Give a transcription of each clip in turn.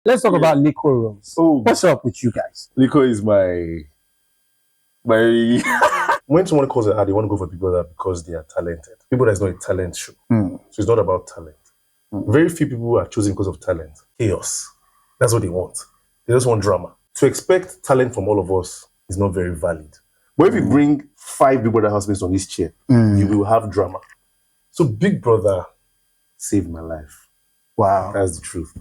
Let's talk about Liquorose. Oh, what's up with you guys? Liquor is my when someone calls it out, they want to go for Big Brother because they are talented. People, that's not a talent show. So it's not about talent. Very few people are chosen because of talent. Chaos. That's what they want. They just want drama. To expect talent from all of us is not very valid. But if you bring 5 Big Brother housemates on this chair, you will have drama. So Big Brother saved my life. Wow. That's the truth.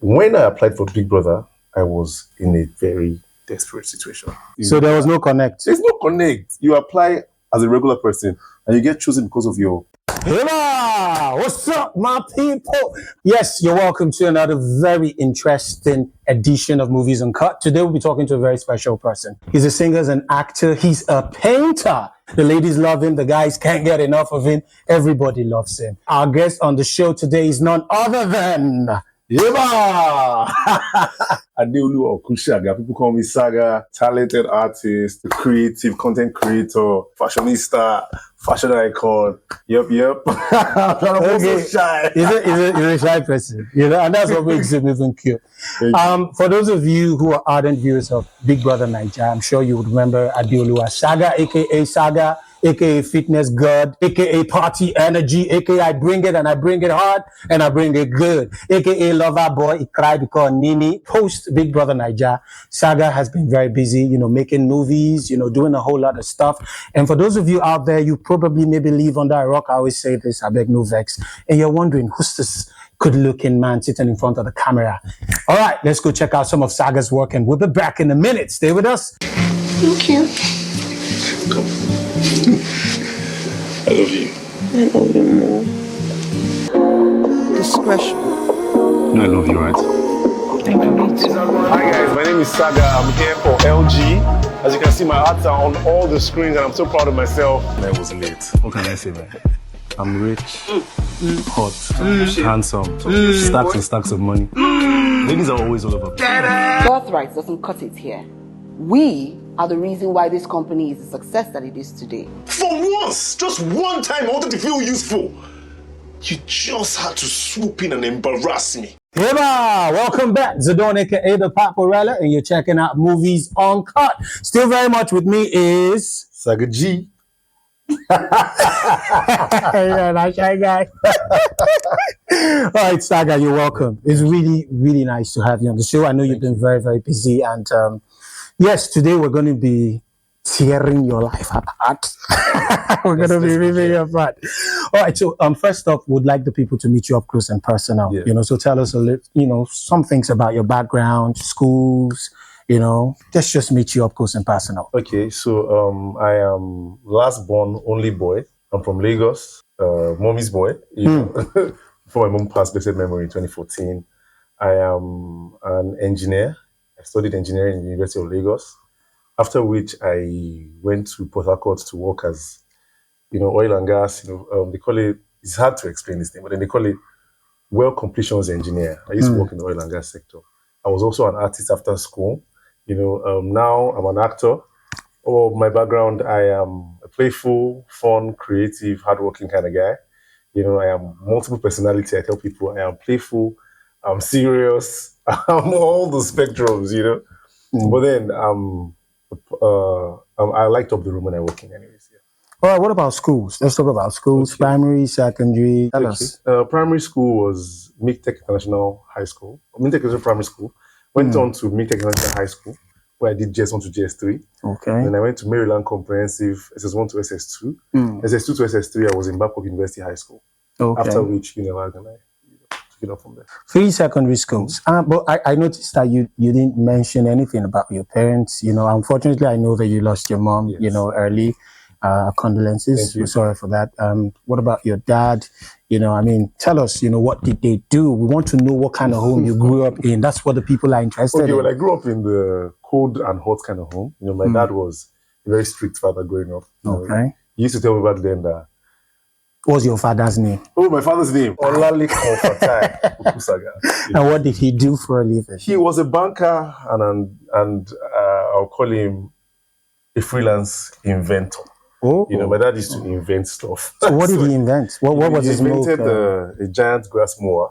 When I applied for Big Brother, I was in a very desperate situation. So there was no connect? There's no connect. You apply as a regular person and you get chosen because of your... Hola! What's up, my people? Yes, you're welcome to another very interesting edition of Movies Uncut. Today we'll be talking to a very special person. He's a singer and actor. He's a painter. The ladies love him. The guys can't get enough of him. Everybody loves him. Our guest on the show today is none other than... Adeolu Okusaga. People call me Saga. Talented artist, creative content creator, fashionista, fashion icon. Yep. I'm so shy. He's a shy person, you know, and that's what makes him even cute. For those of you who are ardent viewers of Big Brother Naija, I'm sure you would remember Adeolu Okusaga, aka Saga, aka Fitness God, aka Party Energy, aka I bring it and I bring it hard and I bring it good, aka Lover Boy, he cried because Nini. Post Big Brother Naija, Saga has been very busy, you know, making movies, you know, doing a whole lot of stuff. And for those of you out there, you probably maybe live under a rock. I always say this, I beg no vex. And you're wondering, who's this good-looking man sitting in front of the camera? All right, let's go check out some of Saga's work and we'll be back in a minute. Stay with us. Thank you. Come. I love you. I love you more. Discretion. No, I love you, right? Thank you. Hi guys, my name is Saga. I'm here for LG. As you can see, my arts are on all the screens and I'm so proud of myself. I was late. What can I say, man? I'm rich, hot, handsome, stacks and stacks of money. Ladies are always all over. Birthright doesn't cut it here. We are the reason why this company is the success that it is today. For once, just one time I wanted to feel useful. You just had to swoop in and embarrass me. Eba! Welcome back, Zdon, aka the Paparella, and you're checking out Movies Uncut. Still very much with me is... Saga G. Yeah, nice guy. All right, Saga, you're welcome. It's really, really nice to have you on the show. I know you've been very, very busy, and yes, today we're going to be tearing your life apart. We're going to be ripping you apart. All right, so first off, would like the people to meet you up close and personal. Yeah. You know, so tell us a little, you know, some things about your background, schools. You know, let's just meet you up close and personal. Okay, so I am last born, only boy. I'm from Lagos, mommy's boy. You know, before my mom passed, blessed memory in 2014. I am an engineer. I studied engineering in the University of Lagos. After which I went to Port Harcourt to work as, you know, oil and gas. You know, they call it. It's hard to explain this thing, but then they call it well completions engineer. I used to work in the oil and gas sector. I was also an artist after school. You know, now I'm an actor. Oh, my background, I am a playful, fun, creative, hardworking kind of guy. You know, I am multiple personality. I tell people I am playful, I'm serious, I'm all the spectrums, you know. But then I light up the room when I work in anyways. Yeah. All right, what about schools? Let's talk about schools, primary, secondary. Tell us. Primary school was Tech International High School, Tech International Primary School. Went on to Tech International High School, where I did JS1 to JS3. Okay. And then I went to Maryland Comprehensive, SS1 to SS2. SS2 to SS3, I was in Babcock University High School. Okay. After which, you know, I took it up from there. 3 secondary schools. But I noticed that you didn't mention anything about your parents. You know, unfortunately, I know that you lost your mom, you know, early. Condolences. We're sorry for that. What about your dad? You know, I mean, tell us, you know, what did they do? We want to know what kind of home you grew up in. That's what the people are interested in. Well, I grew up in the cold and hot kind of home. You know, my dad was a very strict father growing up. Okay. He used to tell me back then that... What was your father's name? Oh, my father's name? Adeolu Okusaga. And what did he do for a living? He was a banker and I'll call him a freelance inventor. Oh. You know, my dad used to invent stuff. So what did he invent? What was his move? He invented a giant grass mower.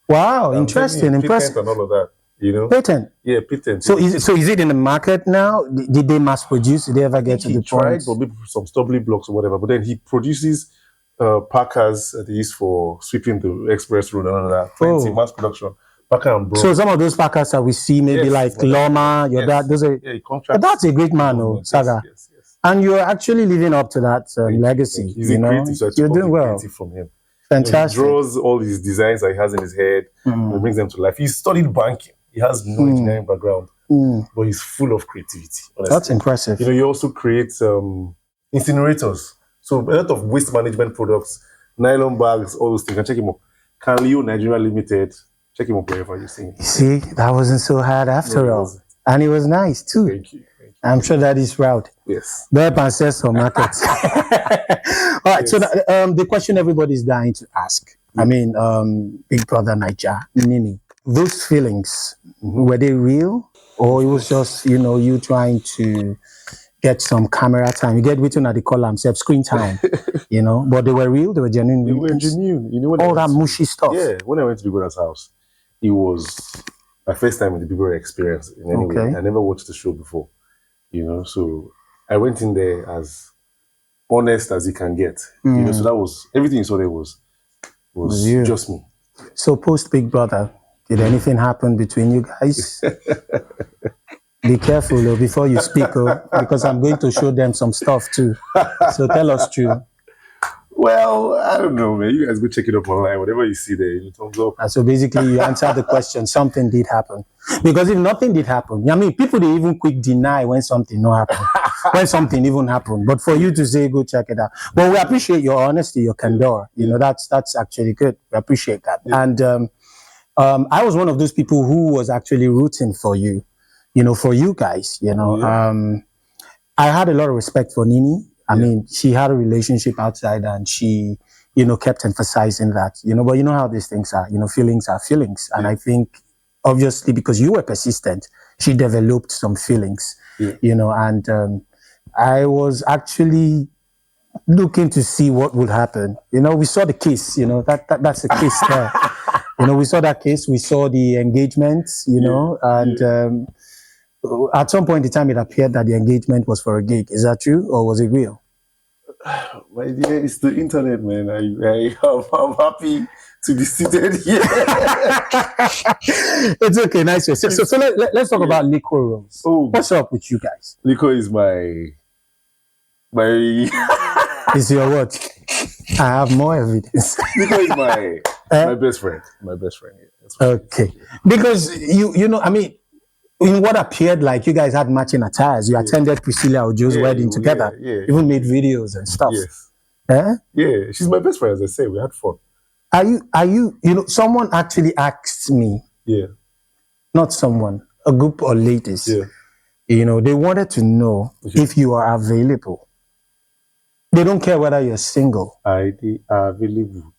Wow, interesting, impressive. And all of that. You know? Patent. Yeah, patent. So is it in the market now? Did they mass produce? Did they ever get to the tried, point? but maybe some stumbling blocks or whatever. But then he produces packers that he used for sweeping the express road and all that. 20 mass production. Packer and Bro. So some of those packers that we see, maybe like Loma, your dad, those are. Yeah, But that's a great man, oh, Saga. Yes. And you're actually living up to that legacy. He's a creative, so you're doing well. From him. Fantastic. He draws all his designs that he has in his head and brings them to life. He studied banking. He has no engineering background, but he's full of creativity. Honestly. That's impressive. You know, he also creates incinerators. So a lot of waste management products, nylon bags, all those things. And check him up. Canleo Nigeria Limited. Check him up wherever you're seeing. See, that wasn't so hard after all. And it was nice too. Thank you. I'm sure that is proud. Yes. Web ancestor markets. All right. Yes. So the question everybody's dying to ask. I mean, Big Brother Naija, Nini. Those feelings, were they real? Or it was just, you trying to get some camera time? You get written at the column, screen time, But they were real? They were genuine? They were genuine. You know, all that mushy stuff? Yeah. When I went to Big Brother's house, it was my first time in the Big Brother experience in any way. I never watched the show before. So I went in there as honest as you can get. So that was everything you saw there was just me. So post Big Brother, did anything happen between you guys? Be careful though, before you speak, because I'm going to show them some stuff too. So tell us true. Well, I don't know, man. You guys go check it up online. Whatever you see there, thumbs up. And so basically, you answered the question. Something did happen. Because if nothing did happen, I mean, people they even quick deny when something no happen, when something even happened. But for you to say, go check it out. Well, we appreciate your honesty, your candor. That's actually good. We appreciate that. Yeah. And I was one of those people who was actually rooting for you, for you guys. I had a lot of respect for Nini. I mean, she had a relationship outside and she, kept emphasizing that, but you know how these things are, feelings are feelings. And I think, obviously, because you were persistent, she developed some feelings, and I was actually looking to see what would happen. We saw the kiss, that's the kiss there. We saw that kiss, we saw the engagement, and at some point in time, it appeared that the engagement was for a gig. Is that true, or was it real? My dear, it's the internet, man. I'm happy to be seated here. It's okay, nice. So let's talk about Liquorose. Oh, what's up with you guys? Liquor is my. Is your what? I have more evidence. Liquor is my best friend. My best friend. Yeah. Okay, because I mean. In what appeared like you guys had matching attires, you attended Priscilla Ojo's wedding together, even made videos and stuff. Yes. Yeah, she's my best friend, as I say. We had fun. Are you, someone actually asked me, not someone, a group of ladies, they wanted to know if you are available. They don't care whether you're single. I are available.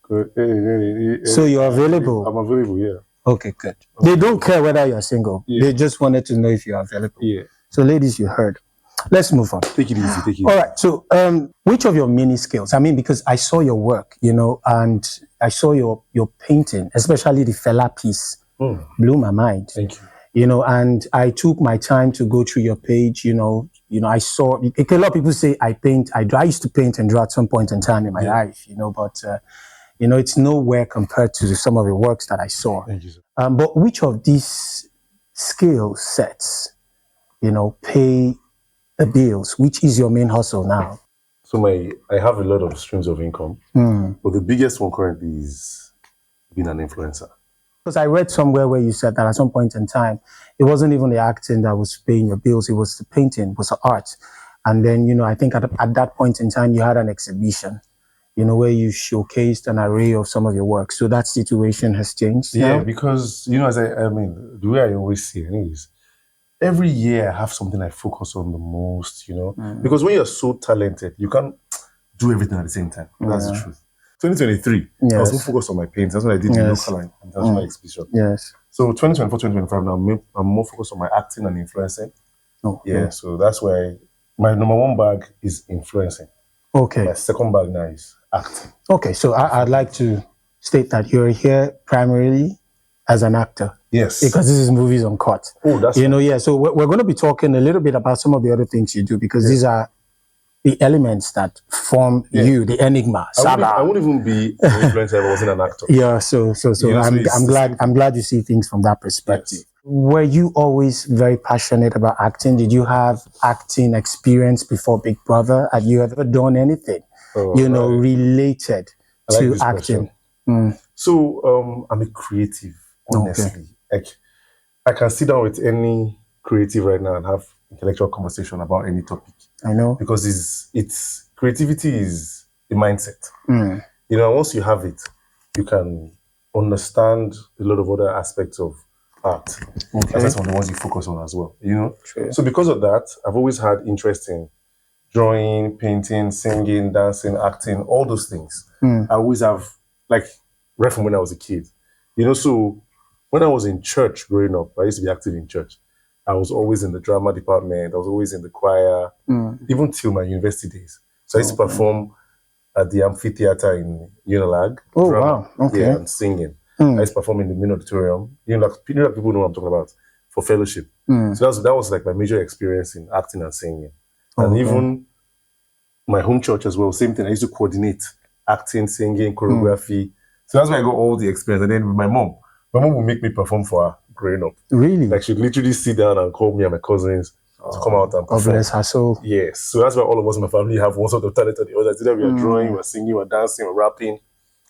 So you're available? I'm available, yeah. Okay, good. They don't care whether you're single. They just wanted to know if you're available. Yeah. So, ladies, you heard. Let's move on. Take it easy. All right. So, which of your mini skills? I mean, because I saw your work, and I saw your painting, especially the Fela piece, blew my mind. Thank you. And I took my time to go through your page. I saw a lot of people say I paint. I used to paint and draw at some point in time in my life. But. It's nowhere compared to some of the works that I saw. Thank you, sir. But which of these skill sets, pay the bills? Which is your main hustle now? So I have a lot of streams of income, but the biggest one currently is being an influencer. Because I read somewhere where you said that at some point in time, it wasn't even the acting that was paying your bills, it was the painting, it was the art. And then, I think at that point in time, you had an exhibition. Where you showcased an array of some of your work. So that situation has changed now? Because, the way I always say it is, every year I have something I focus on the most, Because when you're so talented, you can't do everything at the same time. That's the truth. 2023, I was so focused on my painting. That's what I did in local and international exhibition. Yes. So 2024, 2025, now I'm more focused on my acting and influencing. So that's why my number one bag is influencing. Okay. My second bag now is acting. Okay, so I'd like to state that you're here primarily as an actor? Yes. Because this is Movies Uncut. Oh, that's yeah. So we're going to be talking a little bit about some of the other things you do, because these are the elements that form you, the enigma, Saga. I wouldn't even be an influencer if I wasn't an actor. Yeah, so I'm glad you see things from that perspective. Yes. Were you always very passionate about acting? Did you have acting experience before Big Brother? Have you ever done anything, related to this acting? So I'm a creative, honestly. Like, I can sit down with any creative right now and have intellectual conversation about any topic. I know. Because it's creativity is a mindset. Once you have it, you can understand a lot of other aspects of art. That's one of the ones you focus on as well. True. So because of that, I've always had interest in drawing, painting, singing, dancing, acting, all those things. I always have, like, right from when I was a kid. So when I was in church growing up, I used to be active in church. I was always in the drama department. I was always in the choir, even till my university days. So I used to perform at the amphitheater in Unilag. Oh, drama, wow. Okay. Yeah, and singing. I used to perform in the main auditorium. People know what I'm talking about, for fellowship. So that was like my major experience in acting and singing. And even my home church as well, same thing. I used to coordinate acting, singing, choreography. So that's where I got all the experience. And then with my mom would make me perform for her growing up. Really? Like, she'd literally sit down and call me and my cousins to come out and perform. God bless her soul. Yes. So that's why all of us in my family have one sort of talent or the other. Either we are drawing, we are singing, we are dancing, we are rapping,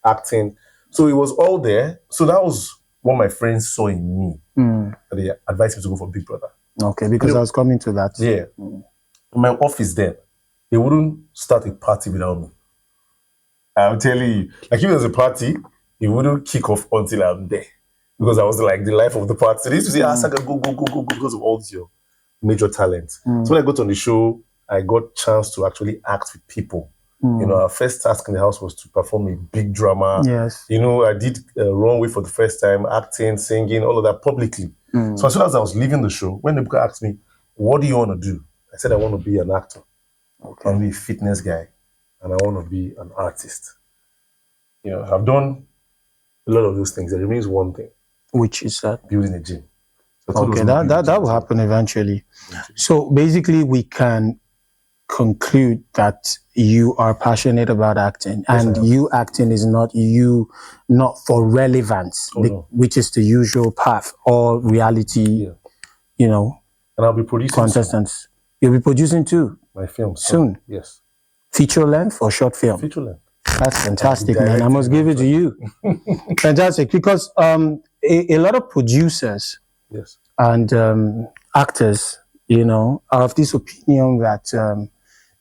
acting. So it was all there. So that was what my friends saw in me. They advised me to go for Big Brother. Okay, because I was coming to that. Yeah. In my office there, they wouldn't start a party without me. I'm telling you. Like, if there's a party, it wouldn't kick off until I'm there. Because I was like the life of the party. They used to say, Saga, go, because of all your major talents. So when I got on the show, I got chance to actually act with people. Our first task in the house was to perform a big drama. Yes. I did runway for the first time, acting, singing, all of that publicly. So as soon as I was leaving the show, when the people asked me, what do you want to do? I said, I want to be an actor. I want to be a fitness guy. And I want to be an artist. I've done a lot of those things. There remains one thing. Which is that? Building a gym. Okay, that will happen eventually. So basically, we can conclude that you are passionate about acting, and you acting is not for relevance, which is the usual path or reality. And I'll be producing contestants. Soon. You'll be producing too. My film soon. Yes. Feature length or short film? Feature length. That's fantastic, man. I must give it to you. Fantastic, because a lot of producers and actors, are of this opinion that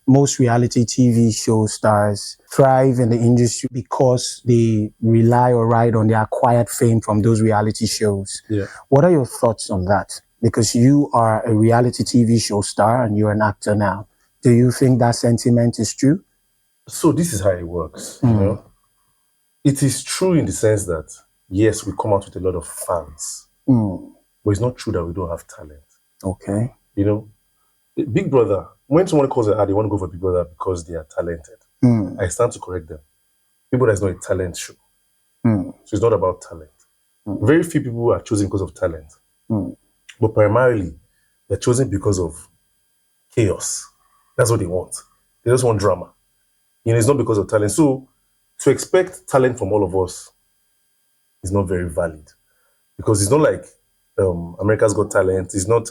most reality TV show stars thrive in the industry because they rely or ride on their acquired fame from those reality shows. Yeah. What are your thoughts on that? Because you are a reality TV show star and you're an actor now. Do you think that sentiment is true? So this is how it works, It is true in the sense that, yes, we come out with a lot of fans, but it's not true that we don't have talent. Okay. Big Brother, when someone calls it, they want to go for Big Brother because they are talented, I stand to correct them. Big Brother is not a talent show. So it's not about talent. Very few people are chosen because of talent. But primarily, they're chosen because of chaos. That's what they want. They just want drama. It's not because of talent. So to expect talent from all of us is not very valid. Because it's not like America's Got Talent. It's not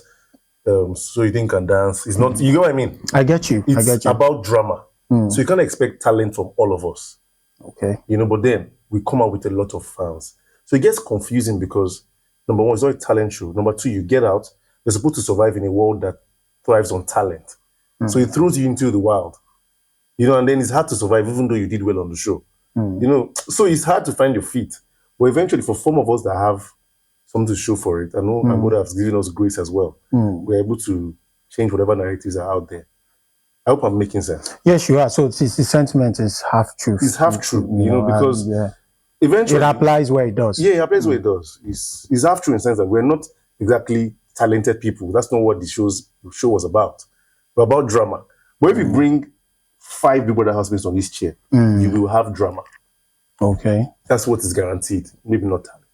So You Think Can Dance. It's not, you know what I mean? I get you. It's about drama. So you can't expect talent from all of us. Okay. But then we come out with a lot of fans. So it gets confusing because, number one, it's not a talent show. Number two, you get out, you're supposed to survive in a world that thrives on talent. So it throws you into the wild. And then it's hard to survive even though you did well on the show. So it's hard to find your feet. But eventually, for some of us that have something to show for it, I know my mother has given us grace as well. We're able to change whatever narratives are out there. I hope I'm making sense. Yes, you are. So the sentiment is half truth. It's half true, because eventually it applies where it does. Yeah, it applies where it does. It's half true in the sense that we're not exactly talented people. That's not what the show was about. We're about drama. But if you bring 5 Big Brother housemates on this chair, you will have drama. Okay. That's what is guaranteed. Maybe not talent.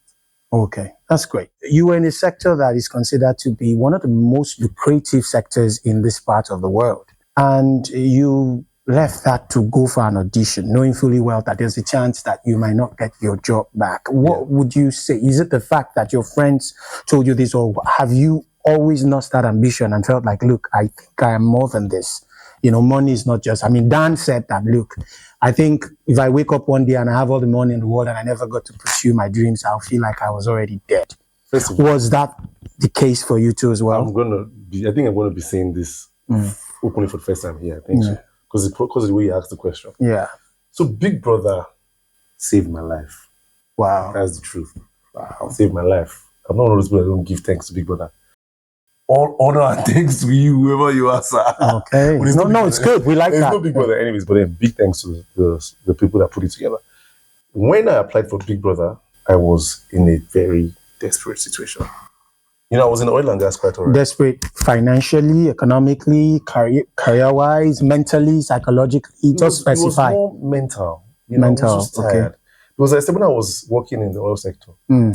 Okay, that's great. You were in a sector that is considered to be one of the most lucrative sectors in this part of the world. And you left that to go for an audition, knowing fully well that there's a chance that you might not get your job back. What would you say? Is it the fact that your friends told you this, or have you always lost that ambition and felt like, look, I think I am more than this? Money is not just, Dan said that, look, I think if I wake up one day and I have all the money in the world and I never got to pursue my dreams, I'll feel like I was already dead. Was that the case for you too as well? I think I'm going to be saying this openly for the first time here, I think so. Because of the way you asked the question. Yeah. So Big Brother saved my life. Wow. That's the truth. Wow. Saved my life. I'm not one of those people that don't give thanks to Big Brother. All honor and thanks to you, whoever you are, sir. Okay. No, it's good. We like that. There's no Big Brother anyways, but then big thanks to the people that put it together. When I applied for Big Brother, I was in a very desperate situation. I was in oil and gas quite already. Desperate financially, economically, career-wise, mentally, psychologically, just specify. It was more mental. Mental, I was just tired. Because when I was working in the oil sector, I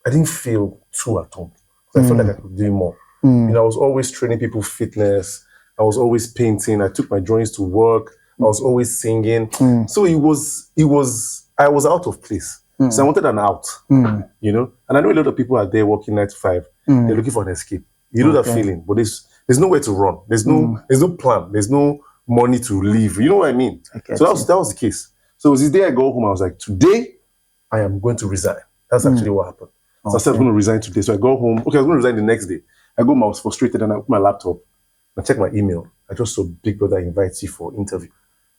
didn't feel too at home. I felt like I could do more. I was always training people fitness. I was always painting. I took my drawings to work. I was always singing. So I was out of place. So I wanted an out, And I know a lot of people are there working 9 to 5. They're looking for an escape. You know that feeling, but there's nowhere to run. There's no plan. There's no money to leave. You know what I mean? So that was the case. So it was this day I go home. I was like, today I am going to resign. That's actually what happened. So I said I'm going to resign today. So I go home. Okay, I was going to resign the next day. I go home, I was frustrated, and I opened my laptop. I checked my email. I just saw Big Brother invites you for interview.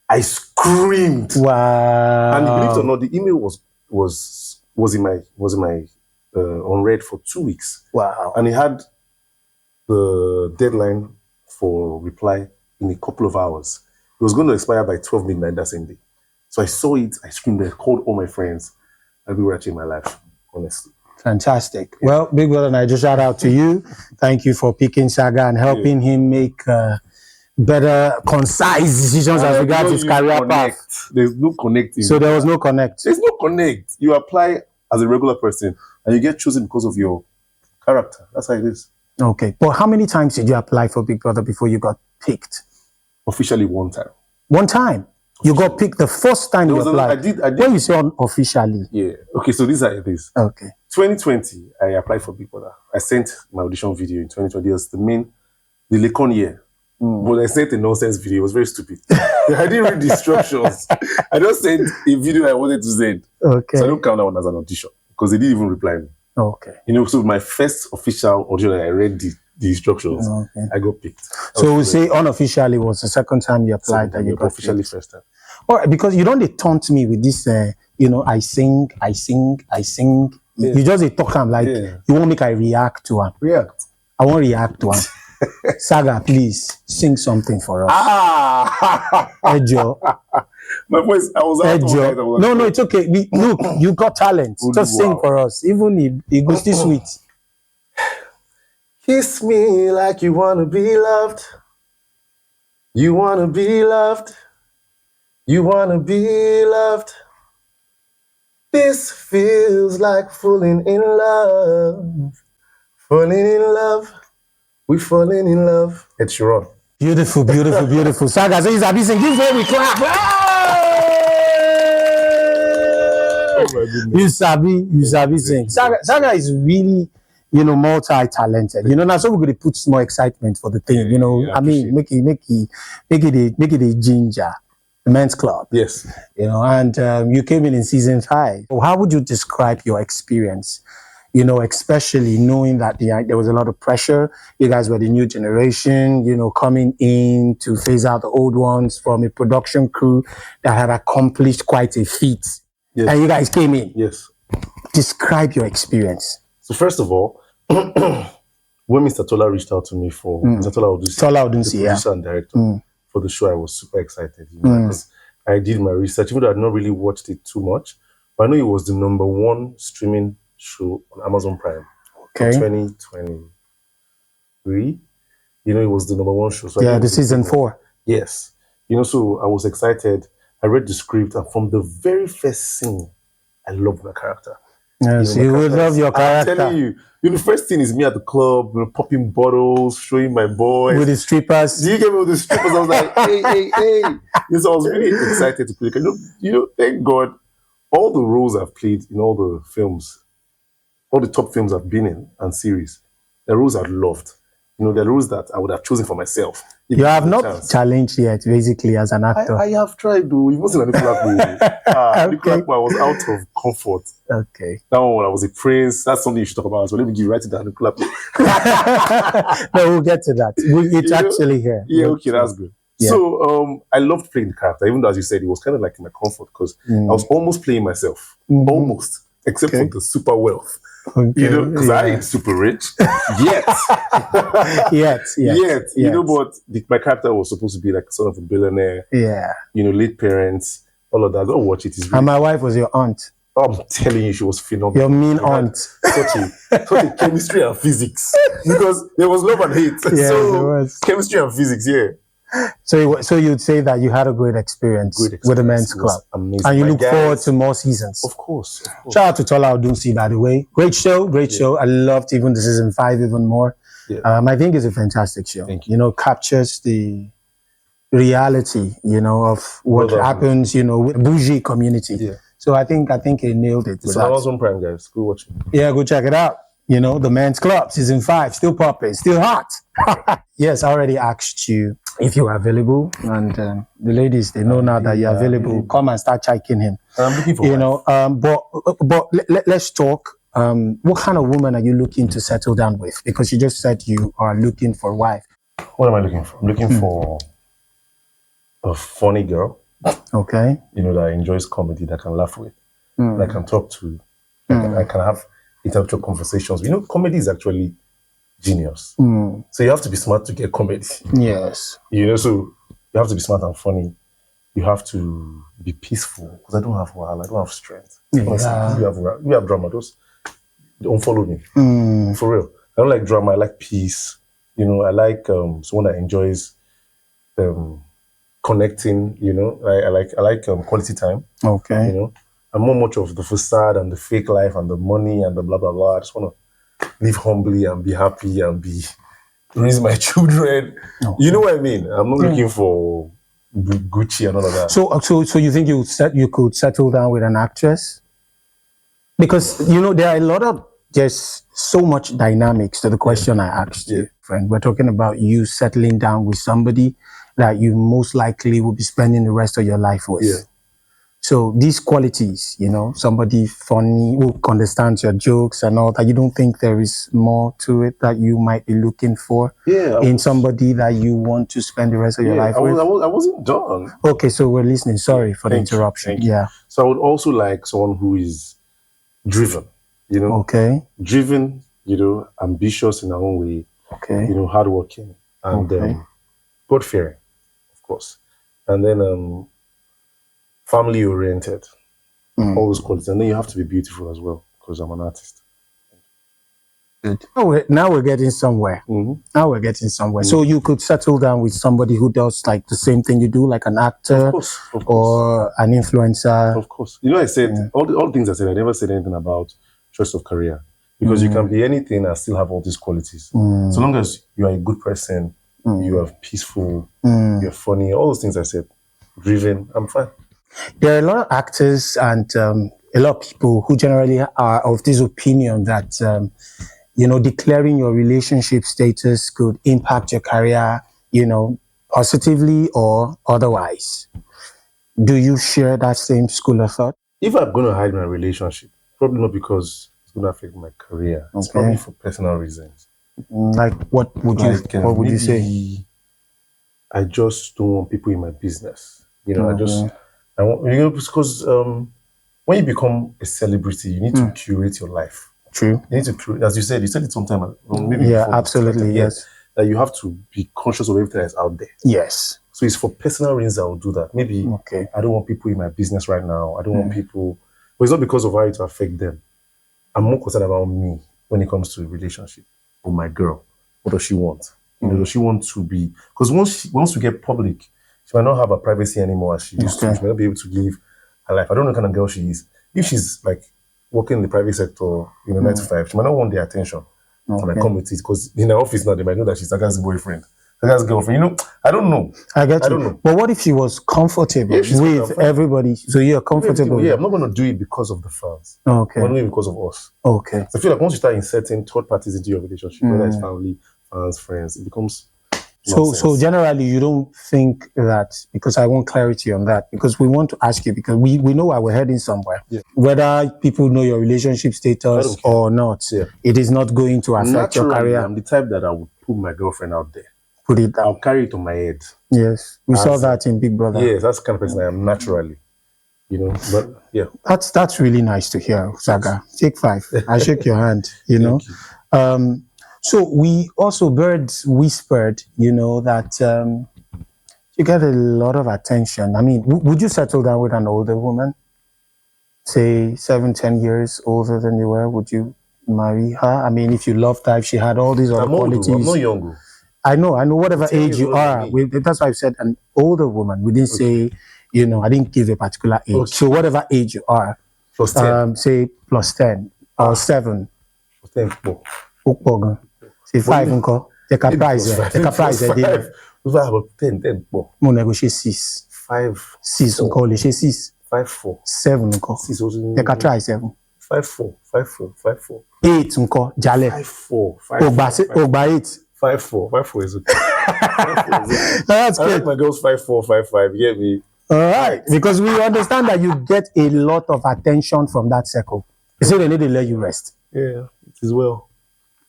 I screamed. Wow. And believe it or not, the email was in my unread for 2 weeks. Wow. And it had the deadline for reply in a couple of hours. It was going to expire by 12 midnight that same day. So I saw it, I screamed, I called all my friends, and we were changing my life, honestly. Fantastic. Well, Big Brother Naija, shout out to you. Thank you for picking Saga and helping him make better, concise decisions as regards his career path. There's no connecting. So there was no connect. There's no connect. You apply as a regular person and you get chosen because of your character. That's how it is. Okay. But how many times did you apply for Big Brother before you got picked? Officially one time. One time? You got picked the first time you applied? I did. When you say unofficially? Yeah. Okay, so this is how it is. Okay. 2020, I applied for Big Brother. I sent my audition video in 2020. It was the Lecon year. But I sent a nonsense video. It was very stupid. I didn't read the instructions. I just sent a video I wanted to send. Okay. So I don't count that one as an audition because they didn't even reply me. Okay. So my first official audition, I read the instructions. Okay. I got picked. So we say unofficially was the second time you applied that you got officially picked. First time. All right, because you don't taunt me with this, I sing. Yeah. You just talk am like you won't make I react to him. React. I won't react to him. Saga, please sing something for us. Ejo. My voice, I was out of it. No, it's okay. Look, you got talent. Just sing for us. Even if it goes this sweet. Kiss me like you wanna be loved. You wanna be loved. You wanna be loved. This feels like falling in love. Falling in love. We're falling in love. Ed Sheeran. Beautiful, beautiful, beautiful. Saga says, "I'll be singing. Give me clap." Oh my goodness. You sabi sing. Saga is really, multi-talented. Now so we're gonna put more excitement for the thing. Make it a ginger. The men's club. Yes. And you came in season 5. How would you describe your experience? Especially knowing that there was a lot of pressure. You guys were the new generation, coming in to phase out the old ones from a production crew that had accomplished quite a feat. Yes. And you guys came in. Yes. Describe your experience. So first of all, when Mr. Tola reached out to me for Mr. Tola Odunsi, the producer and director for the show, I was super excited because I did my research, even though I had not really watched it too much. But I know it was the #1 streaming show on Amazon Prime for 2023. It was the #1 show. So the season 4. Yes. So I was excited. I read the script, and from the very first scene, I loved my character. Yes, my you would character love your I'm character. telling you, the first thing is me at the club, popping bottles, showing my boys. With the strippers. Do you get me with the strippers? I was like, hey. Yes, I was really excited to play. Thank God, all the roles I've played in all the films, all the top films I've been in and series, the roles I've loved. The roles that I would have chosen for myself. You have not challenged yet, basically, as an actor. I have tried, though. It wasn't a Nicola. Nicola, I was out of comfort. Okay. That one, when I was a prince, that's something you should talk about. So let me write it down, Nicola. No, we'll get to that. It's actually here. Yeah, okay, that's good. Yeah. So I loved playing the character, even though, as you said, it was kind of like in my comfort because I was almost playing myself. Almost. Except for the super wealth. Okay. Because I ain't super rich yet. Yet. But my character was supposed to be like sort of a billionaire. Yeah. Late parents, all of that. Don't watch it. It's really and my wife was your aunt. I'm telling you, she was phenomenal. Your mean aunt. Such a chemistry and physics. Because there was love and hate. Yeah, there was. Chemistry and physics, yeah. So you'd say that you had a great experience with the men's club. Amazing. And you look forward to more seasons. Of course. Shout out to Tola Odunsi, by the way. Great show. I loved even the season 5 even more. Yeah. I think it's a fantastic show. Thank you. Captures the reality, of what happens, with bougie community. Yeah. So I think he nailed it. It's on Amazon Prime, guys. Go watch it. Yeah, go check it out. The men's club, season 5, still popping, still hot. Yes, I already asked you if you are available, and the ladies, they know now that you're available. Come and start checking him. I'm looking for but let's talk. What kind of woman are you looking to settle down with? Because you just said you are looking for a wife. What am I looking for? I'm looking for a funny girl. Okay. That enjoys comedy, that can laugh with, that I can talk to, I can have intellectual conversations. Comedy is actually genius. So you have to be smart to get comedy. Yes. So you have to be smart and funny. You have to be peaceful because I don't have I don't have strength. Yeah. You have drama. Those don't follow me. For real. I don't like drama. I like peace. I like someone that enjoys connecting. I like quality time. Okay. I'm not much of the facade and the fake life and the money and the blah blah blah. I just want to live humbly and be happy and raise my children. Okay. You know what I mean? I'm not looking for Gucci and all of that. So you think you could settle down with an actress? Because there are a lot of there's so much dynamics to the question I asked you, friend. We're talking about you settling down with somebody that you most likely will be spending the rest of your life with. Yeah. So these qualities, somebody funny, who understands your jokes and all that, you don't think there is more to it that you might be looking for in somebody that you want to spend the rest of your life with? I wasn't done. Okay, so we're listening. Sorry for the interruption. Thank you. Yeah. So I would also like someone who is driven, Okay. Driven, ambitious in her own way. Okay. Hardworking and God-fearing, of course. And then family-oriented, all those qualities. And then you have to be beautiful as well, because I'm an artist. Good. Now we're getting somewhere. Now we're getting somewhere. So you could settle down with somebody who does like the same thing you do, like an actor of course. Or an influencer. Of course. I said, all the things I said, I never said anything about choice of career. Because you can be anything and still have all these qualities. So long as you are a good person, you are peaceful, you're funny, all those things I said, driven, I'm fine. There are a lot of actors and a lot of people who generally are of this opinion that, declaring your relationship status could impact your career, positively or otherwise. Do you share that same school of thought? If I'm going to hide my relationship, probably not because it's going to affect my career. It's probably for personal reasons. Like what would you say? I just don't want people in my business. I want, because when you become a celebrity, you need to curate your life. True. You need to curate, as you said it sometime. Absolutely, yes. That you have to be conscious of everything that's out there. Yes. So it's for personal reasons I will do that. Maybe I don't want people in my business right now. I don't want people, but it's not because of how it will affect them. I'm more concerned about me when it comes to a relationship with my girl. What does she want? Does she want to be, because once we get public, she might not have a privacy anymore as she used to. She might not be able to live her life. I don't know the kind of girl she is. If she's like working in the private sector, 9 to 5. She might not want the attention. I might come with it because in her office now, they might know that she's Saga's boyfriend, Saga's girlfriend. I don't know. I get you. I don't know. But what if she was comfortable with everybody? So you're comfortable? Yeah, I'm not going to do it because of the fans. Okay. I'm going to do it because of us. Okay. So I feel like once you start inserting third parties into your relationship, whether it's family, fans, friends, it becomes nonsense. So generally, you don't think that, because I want clarity on that, because we want to ask you, because we know why we're heading somewhere. Yeah. Whether people know your relationship status or not, it is not going to affect your career. I'm the type that I would put my girlfriend out there. Put it down. I'll carry it on my head. Yes. We saw that in Big Brother. Yes, that's the kind of person I am naturally. But yeah. That's really nice to hear, Saga. Take 5. I shake your hand, Thank you. So we also, birds whispered, that you get a lot of attention. I mean, would you settle down with an older woman? Say 7-10 years older than you were, would you marry her? I mean, if you loved her, if she had all these other qualities. I'm not young. I know, whatever age you are. That's why I said an older woman. We didn't say, I didn't give a particular age. Okay. So whatever age you are, plus 10. Say plus 10 or 7. Plus 10. Say 5 unko. Take a prize. Take a prize. 5. About 10. Mo negotiate 6. 5. 6 unko. Let's say 6. 5 4. 7 unko. 6 also. Take a try 7. 5 4. 5 4. 5 4. 8 unko. Jale. 5 4. 5 8. 5 4. 5 4 is okay. 5 4 is okay. That's good. I like my girls 5 4 5 5. You get me? All right, because we understand that you get a lot of attention from that circle. You say they need to let you rest. Yeah, it is well.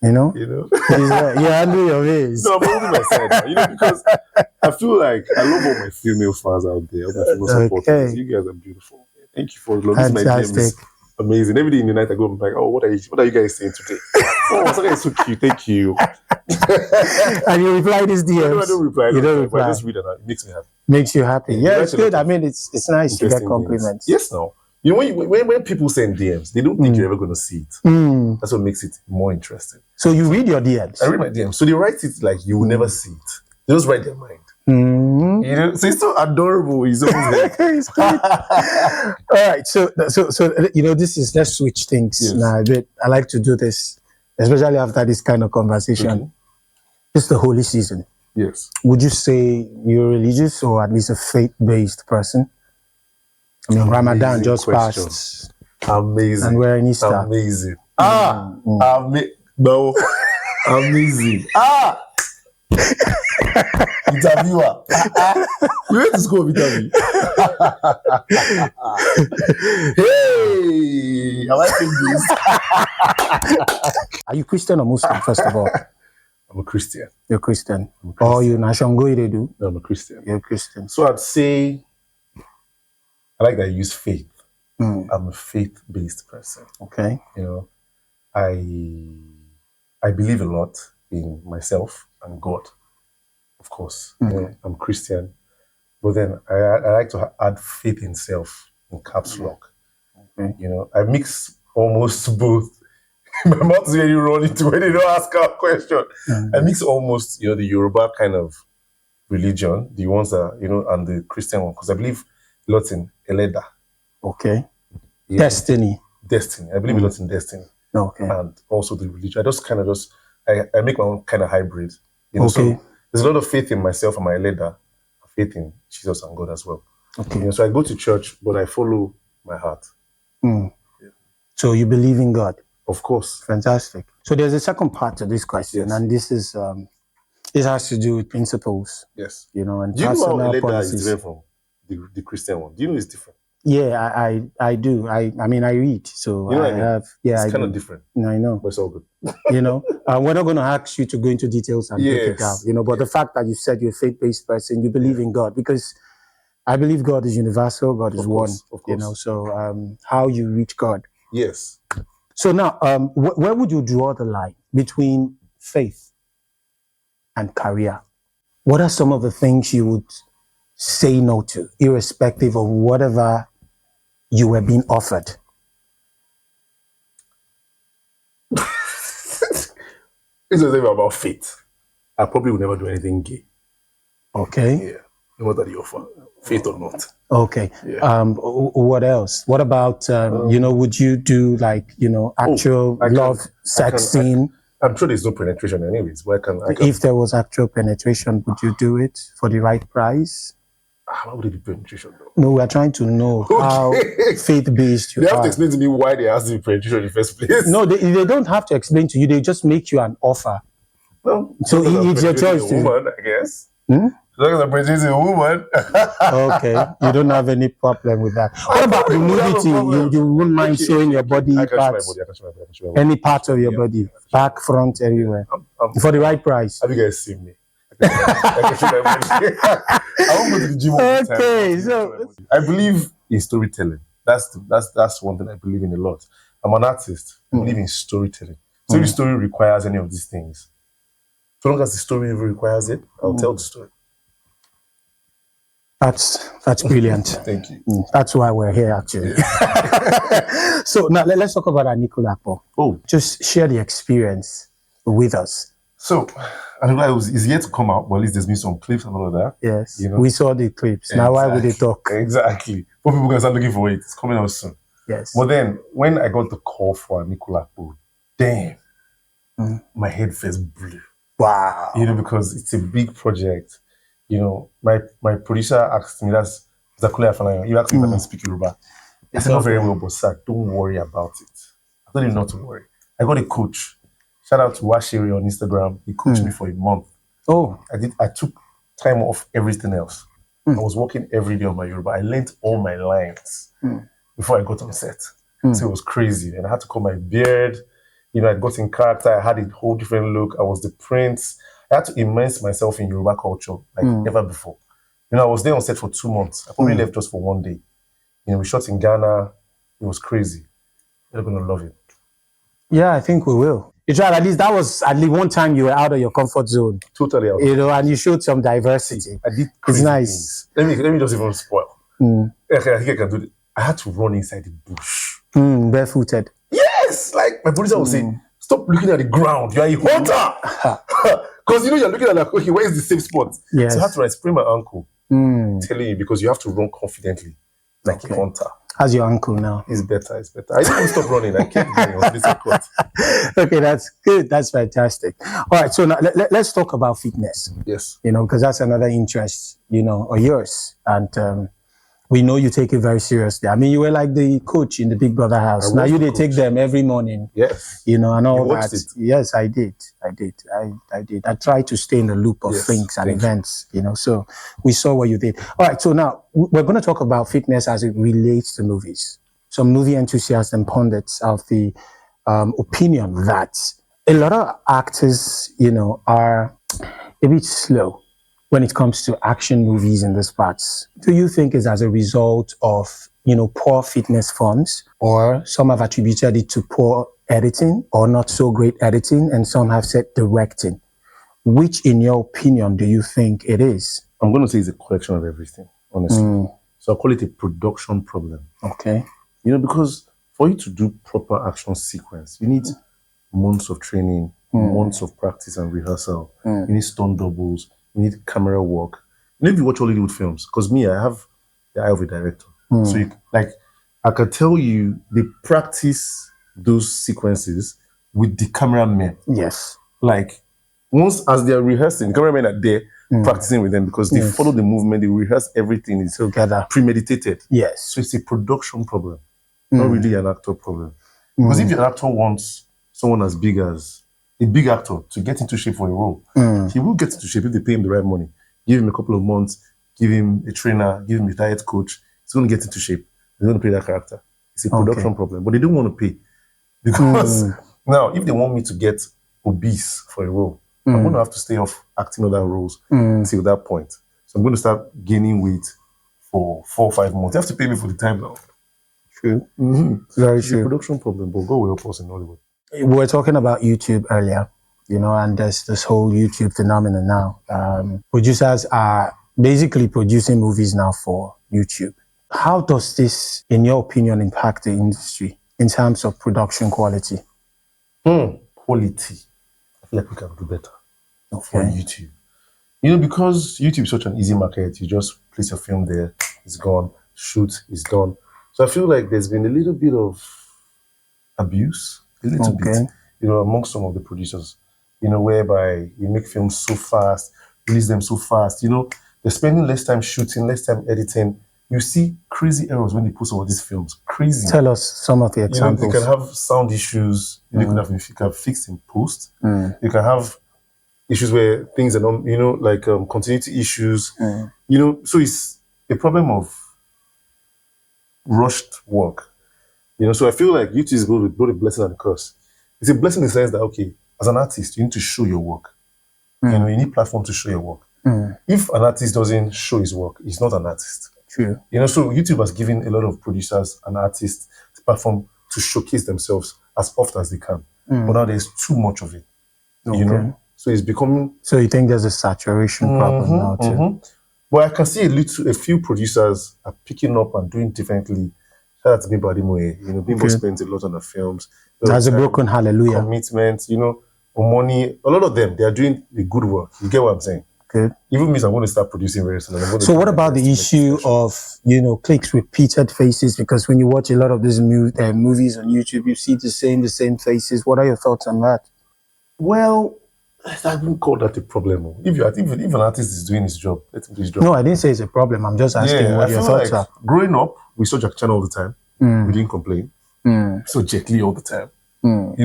It is well. You're handling your ways. No, I'm holding my side now, because I feel like I love all my female fans out there, all my female supporters. You guys are beautiful. Thank you for the love. This my DM is amazing. Every day in the night I go, I'm like, oh, what are you guys saying today? Oh, Saga is so cute. Thank you. And you reply these DMs. No, I don't reply. You don't reply. I just read it. It makes me happy. Makes you happy. Yeah, it's good. I mean, it's nice to get compliments. Yes, no. When people send DMs, they don't think you're ever going to see it. That's what makes it more interesting. So you read your DMs? I read my DMs. So they write it like you will never see it. They just write their mind. So it's so adorable. He's always like, it's good. All right. So let's switch things now a bit. I like to do this, especially after this kind of conversation. It's the holy season. Yes. Would you say you're religious or at least a faith-based person? I mean, Ramadan just passed. Amazing. And we're in Easter. Amazing. Amazing. Interviewer. We went to school with interview. Hey, I like this. Are you Christian or Muslim, first of all? I'm a Christian. You're Christian. Or you Nashongo they do? No, I'm a Christian. You're a Christian. So I'd say I like that I use faith. I'm a faith-based person. Okay. I believe a lot in myself and God. Of course. I'm Christian. But then I like to add faith in self in caps lock. Okay. I mix almost both. My mouth is really running to when they don't ask a question. I mix almost, the Yoruba kind of religion, the ones that, and the Christian one, because I believe a lot in Eleda. Okay. Destiny. I believe a lot in destiny. Okay. And also the religion. I make my own kind of hybrid. Okay. So there's a lot of faith in myself and my Eleda, faith in Jesus and God as well. Okay. So I go to church, but I follow my heart. So you believe in God? Of course. Fantastic. So there's a second part to this question, and this is this has to do with principles. Yes. And do you know how Eleda policies. is different from the Christian one? Do you know it's different? Yeah, I do. I mean, I read, so I have. Yeah, it's kind of different. I know. But it's all good. We're not going to ask you to go into details and break it down. But the fact that you said you're a faith-based person, you believe in God, because I believe God is universal. God is one. Of course. So how you reach God. Yes. So now, where would you draw the line between faith and career? What are some of the things you would say no to, irrespective of whatever you were being offered? It's a thing about faith. I probably would never do anything gay. Okay. Yeah. no matter the offer, faith or not. Okay. Yeah. What else? What about, would you do like, actual love sex scene? I'm sure there's no penetration anyways, but I can. If there was actual penetration, would you do it for the right price? How would it be penetration though? No, we are trying to know how faith-based you are. They have to explain to me why they asked me penetration in the first place. No, they don't have to explain to you. They just make you an offer. Well, so it's your choice. A woman, I guess. As long as I'm penetrating a woman. Okay, you don't have any problem with that. What about the nudity? You wouldn't mind showing your body parts? I can show my body. Any part of your body, back, front, everywhere, for the right price. Have you guys seen me? I can show my body. I won't go to the gym all the time. Okay, so I believe in storytelling. That's one thing I believe in a lot. I'm an artist. I believe in storytelling. So if the story requires any of these things, so long as the story ever requires it, I'll tell the story. That's brilliant. Thank you. That's why we're here, actually. Yeah. So now let's talk about Adeolu Okusaga. Oh, just share the experience with us. So, it's yet to come out, but at least there's been some clips and all of that. Yes, we saw the clips. Exactly. Now, why would they talk? Exactly. But people can start looking for it. It's coming out soon. Yes. But then, when I got the call for Adeolu Okusaga, damn, my head first blew. Wow. Because it's a big project. My producer asked me, that's Zakule Afanayo, he asked me if I can speak Yoruba. I said, not very well, but sir, don't worry about it. I told him not to worry. I got a coach. Shout out to Washiri on Instagram. He coached me for a month. Oh. I took time off everything else. I was working every day on my Yoruba. I learned all my lines before I got on set. So it was crazy. And I had to cut my beard. I got in character. I had a whole different look. I was the prince. I had to immerse myself in Yoruba culture like never before. I was there on set for 2 months. I probably left just for 1 day. We shot in Ghana. It was crazy. You're going to love it. Yeah, I think we will. You tried, at least that was at least one time you were out of your comfort zone. Totally out. And you showed some diversity. I did it's nice. Things. Let me just even spoil. I think I can do it. I had to run inside the bush. Barefooted. Yes! Like my producer was saying, stop looking at the ground. You're a hunter! Because you're looking at like, okay, where is the safe spot? Yes. So I had to sprain my ankle. Telling you, because you have to run confidently. Like a hunter. How's your ankle now? It's better. I didn't stop running. I kept going on this record. Okay, that's good. That's fantastic. All right, so now let's talk about fitness. Yes. Because that's another interest, of yours. And we know you take it very seriously. I mean, you were like the coach in the Big Brother house. Now they take them every morning. Yes. And all you that. It. Yes, I did. I did. I tried to stay in the loop of things and events, so we saw what you did. All right, so now we're going to talk about fitness as it relates to movies. Some movie enthusiasts and pundits have the opinion that a lot of actors, are a bit slow when it comes to action movies in these parts. Do you think it's as a result of, poor fitness forms, or some have attributed it to poor editing or not so great editing, and some have said directing? Which, in your opinion, do you think it is? I'm going to say it's a collection of everything, honestly. So I'll call it a production problem. Okay. Because for you to do proper action sequence, you need months of training, months of practice and rehearsal. You need stunt doubles. You need camera work. If you watch Hollywood films, because me, I have the eye of a director. So I can tell you, they practice those sequences with the cameramen. Yes. Once as they're rehearsing, the cameramen are there practicing with them because they follow the movement, they rehearse everything. It's together, premeditated. Yes. So it's a production problem, not really an actor problem. Because if an actor wants someone as big as a big actor to get into shape for a role, he will get into shape if they pay him the right money. Give him a couple of months, give him a trainer, give him a diet coach. He's going to get into shape. He's going to play that character. It's a production problem, but they don't want to pay. Because now, if they want me to get obese for a role, I'm going to have to stay off acting other roles until that point. So I'm going to start gaining weight for 4 or 5 months. You have to pay me for the time now. True. Very true. It's a production problem, but God will help us in Nollywood. We were talking about YouTube earlier, and there's this whole YouTube phenomenon now. Producers are basically producing movies now for YouTube. How does this, in your opinion, impact the industry in terms of production quality? Quality. I feel like we can do better for YouTube. Because YouTube is such an easy market, you just place your film there, it's gone, shoot, it's done. So I feel like there's been a little bit of abuse, a little bit, amongst some of the producers, whereby you make films so fast, release them so fast, they're spending less time shooting, less time editing. You see crazy errors when they post some of these films. Crazy. Tell us some of the examples. You can have sound issues, you can fix in post. You can have issues where things are not, like continuity issues. So it's a problem of rushed work. So I feel like YouTube is both a blessing and a curse. It's a blessing in the sense that, okay, as an artist, you need to show your work. You need platform to show your work. If an artist doesn't show his work, he's not an artist. True. So YouTube has given a lot of producers and artists the platform to showcase themselves as often as they can. But now there's too much of it. So it's becoming... So you think there's a saturation problem now too? But I can see a few producers are picking up and doing differently. Shout out to Bimbo Ademoye. Bimbo spends a lot on the films. That's a broken hallelujah. Commitment, money. A lot of them, they are doing the good work. You get what I'm saying? Good. Even means I'm going to start producing very soon. So what about the issue of, clicks, repeated faces? Because when you watch a lot of these movies on YouTube, you see the same faces. What are your thoughts on that? Well, I wouldn't call that a problem. If an artist is doing his job, let him do his job. No, I didn't say it's a problem. I'm just asking what your thoughts are. Growing up, we saw Jack Chan all the time. We didn't complain. We saw Jet Li all the time.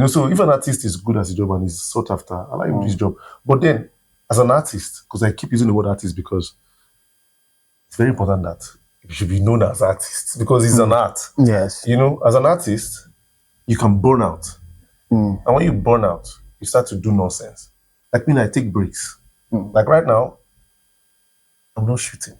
So if an artist is good at his job and is sought after, I like him do his job. But then, as an artist, because I keep using the word artist because it's very important that you should be known as artist because it's an art. Yes. As an artist, you can burn out. And when you burn out, you start to do nonsense. Like me, I take breaks. Like right now, I'm not shooting.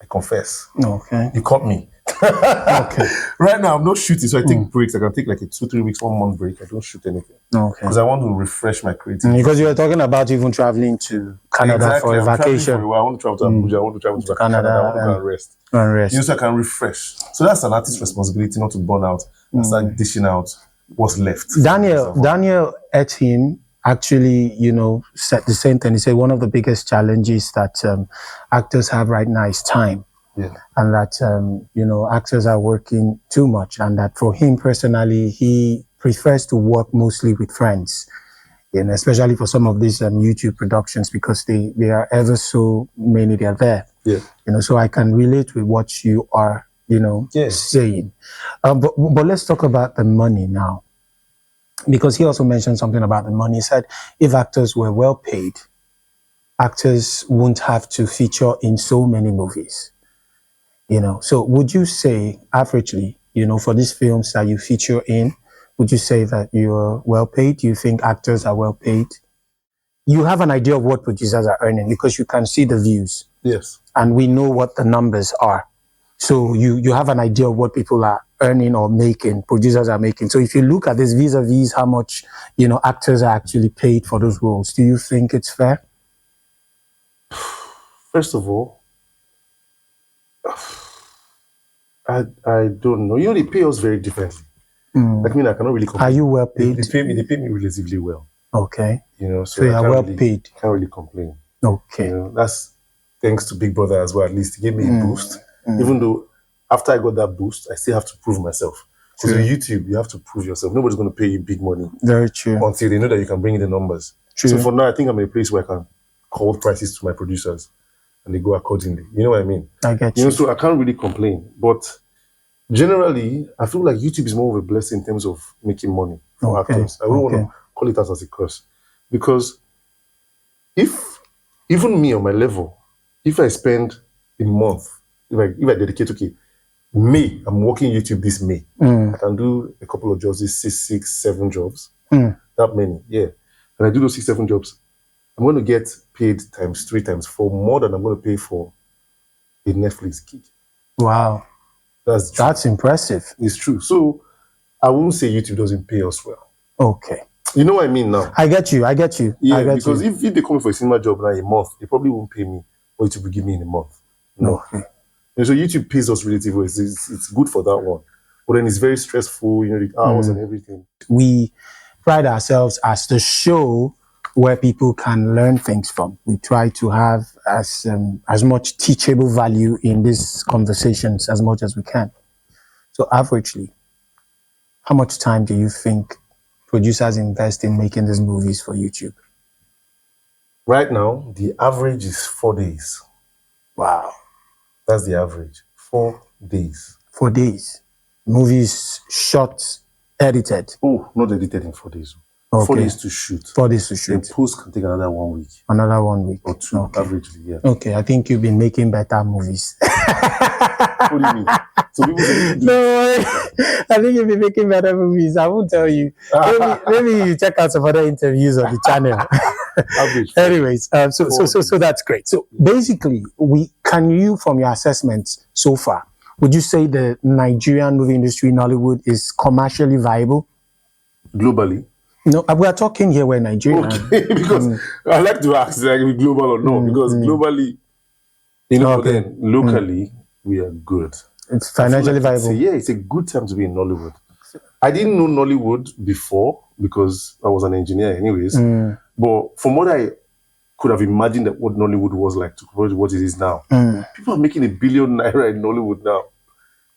I confess. Okay. You caught me. Okay. Right now, I'm not shooting, so I take breaks. I can take like a 2-3 weeks, 1 month break. I don't shoot anything. Okay. Because I want to refresh my creativity. Because you were talking about even traveling to Canada for a vacation. I want to travel to Abuja. I want to travel to Canada. I want to go and rest. So I can refresh. So that's an artist's responsibility, not to burn out and start dishing out what's left. Daniel Etim actually, said the same thing. He said one of the biggest challenges that actors have right now is time. Yeah. And that, actors are working too much, and that for him personally, he prefers to work mostly with friends, especially for some of these YouTube productions, because they are ever so many, they are there. Yeah. So I can relate with what you are, saying. But let's talk about the money now, because he also mentioned something about the money. He said if actors were well paid, actors wouldn't have to feature in so many movies. So would you say, averagely, for these films that you feature in, would you say that you're well paid? Do you think actors are well paid? You have an idea of what producers are earning because you can see the views. Yes. And we know what the numbers are. So you have an idea of what people are earning or making, producers are making. So if you look at this vis-a-vis how much, actors are actually paid for those roles, do you think it's fair? First of all, I don't know. They pay us very differently. Like me, I cannot really complain. Are you well paid? They pay me relatively well. Okay. So you are well paid. Can't really complain. Okay. That's thanks to Big Brother as well. At least he gave me a boost. Even though after I got that boost, I still have to prove myself. Because with YouTube, you have to prove yourself. Nobody's going to pay you big money. Very true. Until they know that you can bring in the numbers. True. So for now, I think I'm in a place where I can call prices to my producers and they go accordingly. You know what I mean? I get you. So I can't really complain. But generally, I feel like YouTube is more of a blessing in terms of making money for actors. I don't want to call it as a curse. Because if, even me on my level, if I spend a month, if I dedicate, May, I'm working YouTube this May. I can do a couple of jobs, 6, 7 jobs. That many, yeah. And I do those 6, 7 jobs. I'm going to get paid times 3, times 4 more than I'm going to pay for a Netflix gig. Wow. That's impressive. It's true. So I won't say YouTube doesn't pay us well. Okay. You know what I mean now? I get you. Yeah, because if they come for a cinema job now a month, they probably won't pay me what YouTube will give me in a month. No. Okay. And so YouTube pays us relatively well. It's good for that one. But then it's very stressful, the hours and everything. We pride ourselves as the show where people can learn things from. We try to have as much teachable value in these conversations as much as we can. So averagely, how much time do you think producers invest in making these movies for YouTube? Right now, the average is 4 days. Wow. That's the average. 4 days. 4 days. Movies shot, edited. Oh, not edited in 4 days. Okay. 4 days to shoot. 4 days to shoot. The post can take another 1 week. Another 1 week. Or two, averagely, yeah. Okay, I think you've been making better movies. What do you mean? So people say, no, I think you'll be making better movies. I won't tell you. Maybe you check out some other interviews on the channel. average. Anyways, so that's great. So basically, can you, from your assessments so far, would you say the Nigerian movie industry in Nollywood is commercially viable? Globally? No, we are talking here where Nigeria. Okay, because I like to ask, like, if global or no, because globally, but then locally, we are good. It's financially viable. It's a good time to be in Nollywood. I didn't know Nollywood before because I was an engineer anyways. But from what I could have imagined that what Nollywood was like to what it is now, people are making #1 billion in Nollywood now.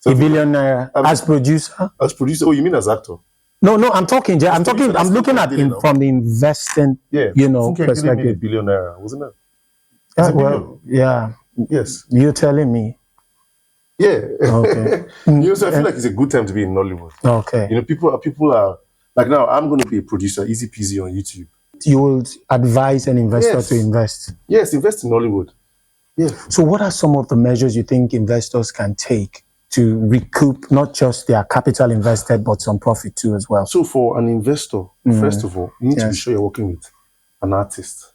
So #1 billion as producer? As producer? Oh, you mean as actor? No, I'm talking. I'm looking at him from the investing, perspective. #1 billion, wasn't it? Yes. You're telling me. Yeah. Okay. So I feel like it's a good time to be in Nollywood. Okay. People are like, now I'm going to be a producer, easy peasy on YouTube. You would advise an investor to invest? Yes, invest in Nollywood. Yeah. So what are some of the measures you think investors can take to recoup not just their capital invested, but some profit too as well? So for an investor, first of all, you need to be sure you're working with an artist.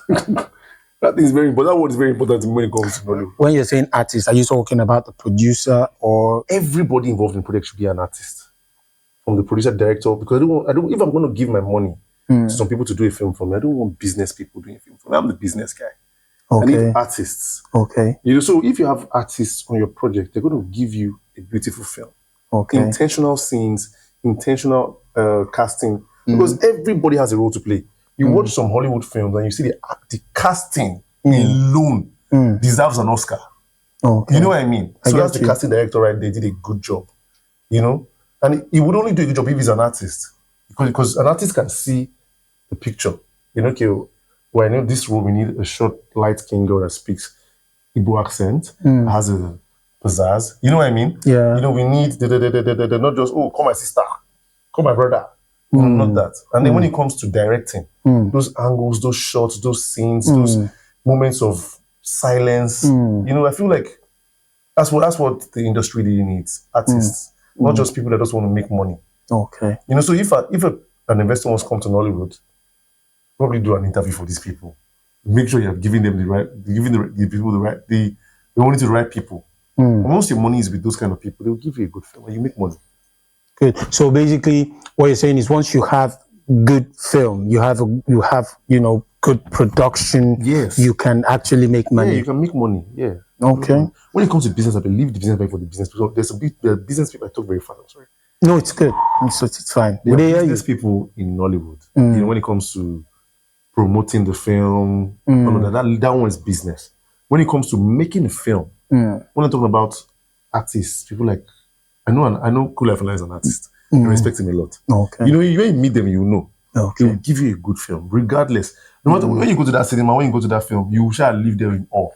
That is very important. That word is very important when it comes to Nollywood. When you're saying artist, are you talking about the producer or everybody involved in the project should be an artist? From the producer, director, because I don't. If I'm going to give my money to some people to do a film for me, I don't want business people doing a film for me. I'm the business guy. Okay. I need artists. Okay. So if you have artists on your project, they're going to give you a beautiful film. Okay. Intentional scenes, intentional casting, because everybody has a role to play. You watch some Hollywood films and you see the casting alone deserves an Oscar. Okay. You know what I mean? So that's the casting director, right? They did a good job, And he would only do a good job if he's an artist, because an artist can see the picture. Okay, well, I know this role, we need a short, light-skinned girl that speaks Igbo accent, has a pizzazz. You know what I mean? Yeah. We need not just, call my sister, call my brother. Not that. And then when it comes to directing, those angles, those shots, those scenes, those moments of silence, I feel like that's what the industry really needs. Artists, not just people that just want to make money. Okay. So if an investor wants to come to Nollywood, probably do an interview for these people. Make sure you're giving them the people the money to the right people. Once your money is with those kind of people, they'll give you a good film and you make money. Good. So basically, what you're saying is, once you have good film, you have good production. Yes. You can actually make money. Yeah, you can make money. Yeah. Okay. When it comes to business, I believe the business people for the business people. There are business people. I talk very fast. I'm sorry. No, it's good. It's fine. There are business people in Nollywood. When it comes to promoting the film, that one is business. When it comes to making a film, when I'm talking about artists, people like I know Cool Life is an artist. I respect him a lot. Okay. When you meet them, Okay. He'll give you a good film, regardless. No matter when you go to that cinema, when you go to that film, you shall leave there in awe.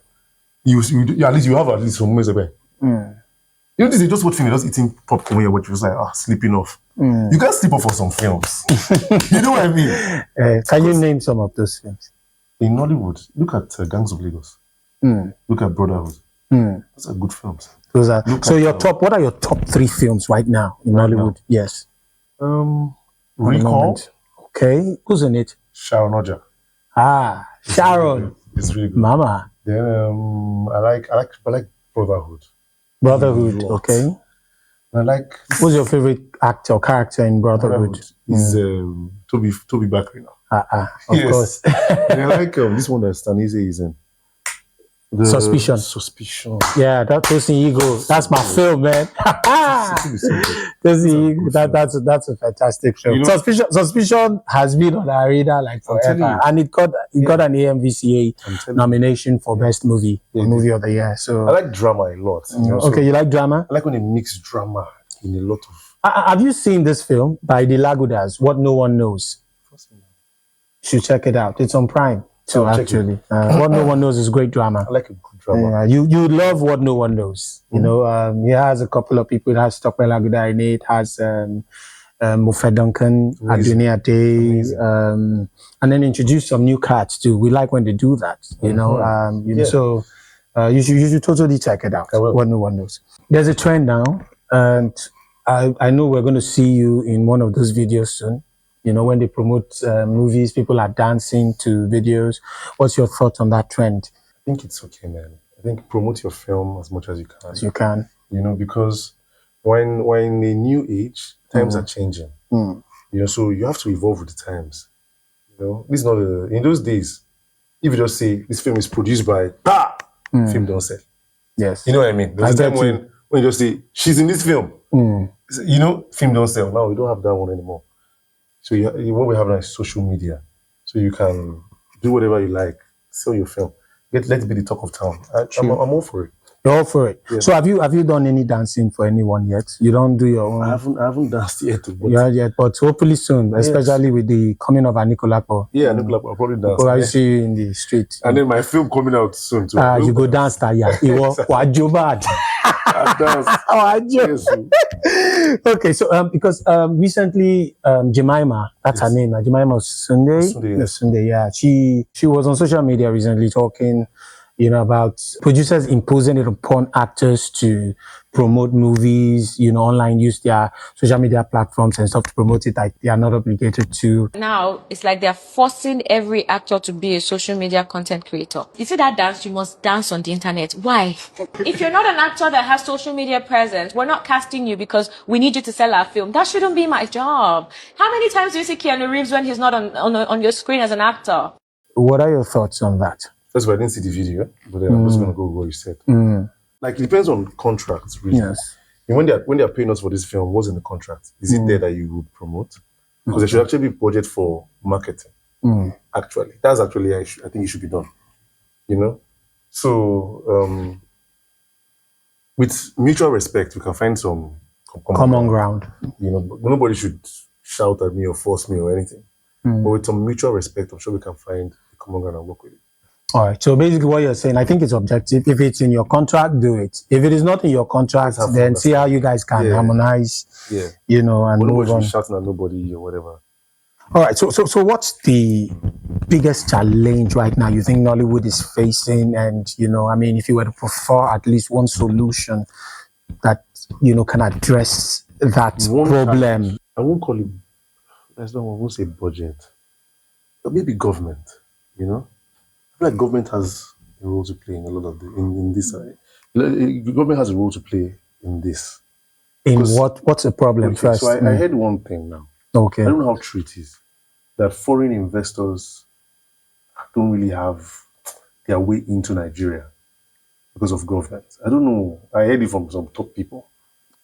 At least you have some moments away. This is just what film, you're just eating popcorn when you're watching, just like sleeping off. You can't sleep off for some films. You know what I mean? Can you name some of those films? In Nollywood, look at Gangs of Lagos. Look at Brotherhood. Those are good films. What are your top 3 films right now in Nollywood? Yes. Recall. Okay. Who's in it? Sharon Oja. Sharon. It's really good. Mama. Then I like Brotherhood. Brotherhood. Okay. Who's your favorite actor or character in Brotherhood? Is Toby Bakri now. Of course. And I like this one that Stanise is in. Suspicion. Suspicion. Yeah, that was in Ego. That's my film, man. That's a fantastic film. You know, Suspicion has been on our radar like forever, and it got an AMVCA nomination for best movie of the year. So I like drama a lot. You know, okay, you like drama? I like when they mix drama in a lot of. Have you seen this film by the Lagudas? What No One Knows. You should check it out. It's on Prime. So actually, What No One Knows is great drama. I like a good drama. You love What No One Knows. You know, it has a couple of people. It has Tokwe Laguda in it. It has Mofe Duncan, Adunia Day, and then introduce some new cats too. We like when they do that. You know, so you should totally check it out. What No One Knows. There's a trend now, and I know we're going to see you in one of those videos soon. You know, when they promote movies, people are dancing to videos. What's your thought on that trend? I think it's okay, man. I think promote your film as much as you can. As you can. You know, because when in a new age, times are changing. You know, so you have to evolve with the times. You know, this is not in those days. If you just say this film is produced by film don't sell. Yes. You know what I mean? There's a time when you just say she's in this film. You know, film don't sell. Now we don't have that one anymore. So what we have now is social media. So you can do whatever you like, sell your film. Let it be the talk of town. I'm all for it. You're all for it. Yeah. So have you done any dancing for anyone yet? You don't do your own? I haven't danced yet. But hopefully soon, especially with the coming of Anikolapo. Yeah, Anikolapo, I'll probably dance. I'll see you in the street. And then my film coming out soon too. You go dance that, yeah. Yes. Okay, so because recently Jemima, that's her name, Jemima Sunday, yeah. She was on social media recently talking, you know, about producers imposing it upon actors to promote movies, you know, online, use their social media platforms and stuff to promote it, like they are not obligated to. Now, it's like they're forcing every actor to be a social media content creator. You see that dance, you must dance on the internet. Why? If you're not an actor that has social media presence, we're not casting you because we need you to sell our film. That shouldn't be my job. How many times do you see Keanu Reeves when he's not on your screen as an actor? What are your thoughts on that? That's why I didn't see the video, but I'm just going to go with what you said. Like, it depends on contracts, really. Yes. And when they're paying us for this film, what's in the contract? Is it there that you would promote? Because there should actually be budget for marketing. Actually, that's actually I think it should be done. You know, so with mutual respect, we can find some common ground. You know, nobody should shout at me or force me or anything. But with some mutual respect, I'm sure we can find a common ground and work with it. All right. So basically what you're saying, I think it's objective. If it's in your contract, do it. If it is not in your contract, then see how you guys can harmonize, you know, and move on. Shouting at nobody or whatever. All right. So what's the biggest challenge right now you think Nollywood is facing? And, you know, I mean, if you were to prefer at least one solution that, you know, can address that problem. I won't call it, I won't say budget, but maybe government, you know? I feel like government has a role to play in a lot of in this. Government has a role to play in this. In what? What's the problem first? So I heard one thing now. Okay. I don't know how true it is that foreign investors don't really have their way into Nigeria because of government. I don't know. I heard it from some top people.